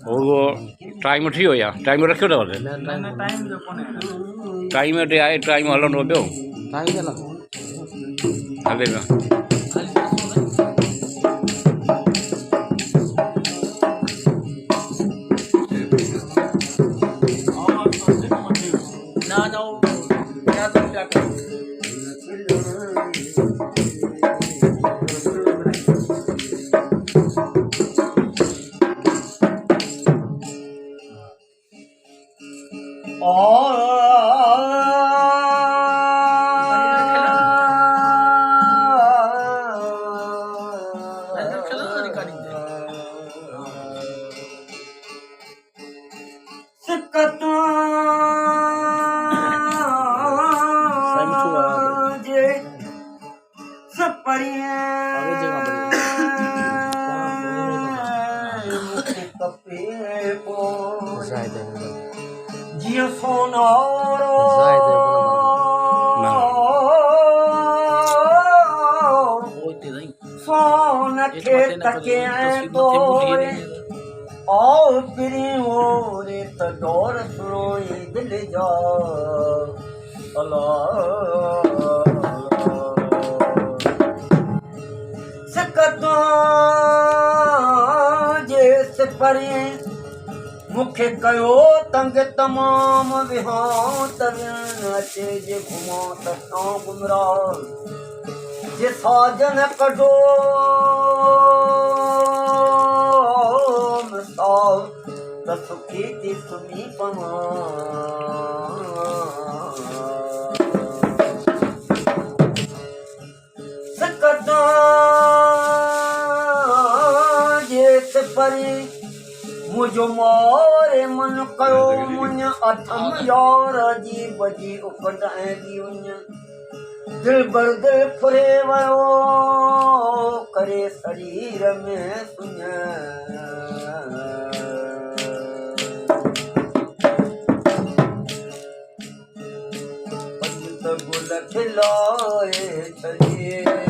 और वो टाइम थी हो या टाइम रखियो था वैसे टाइम ते आए टाइम हलंदो पियो हले ना सोन के तके तोरे आओ फिरी ओरे त डोर सुरोई दिल जा सकतो जे सिपरी मुखे कयो तंग तमाम विहां तवियन अचे जे घुमो त गुमराह जे साजन कढो मिसाल त सुखी थी सुमी पवा सकदा जे सिपरी मुझो मोरे मन कयो मुन अथम यार जी बजी उकट ऐं दी दिल बर दिल फुरे वयो करे शरीर में सुन पंडित गुल खिलाए चलिए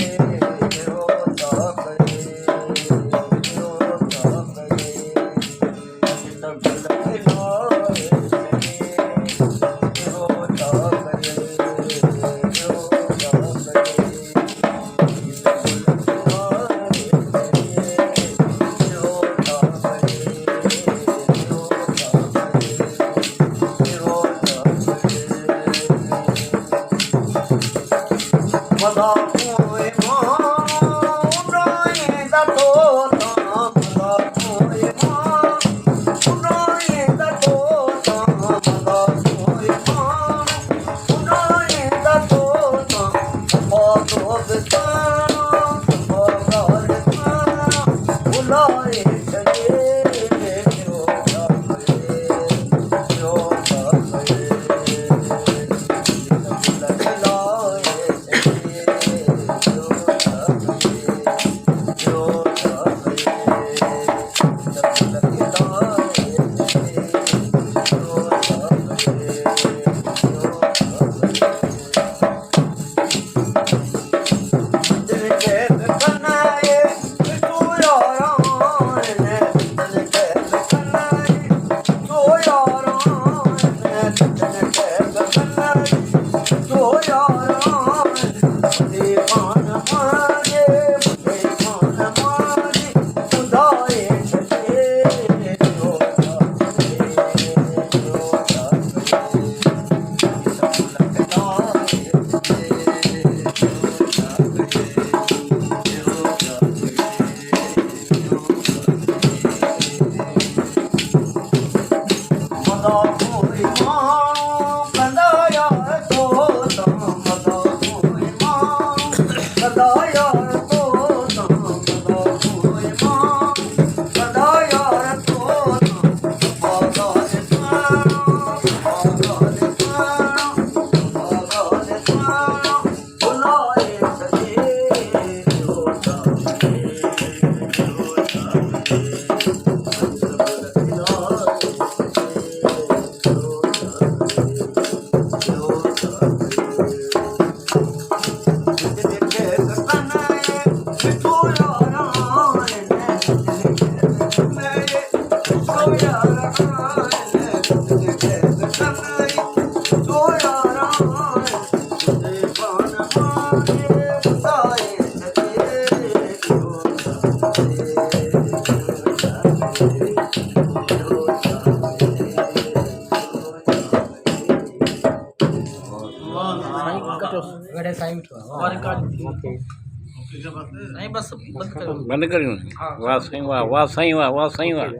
ગળે સાઈ ઉઠવા નહીં બસ બંધ કરો બંધ કર્યું ને વાહ સાંઈ વાહ વાહ સાંઈ વાહ વાહ સાંઈ વાહ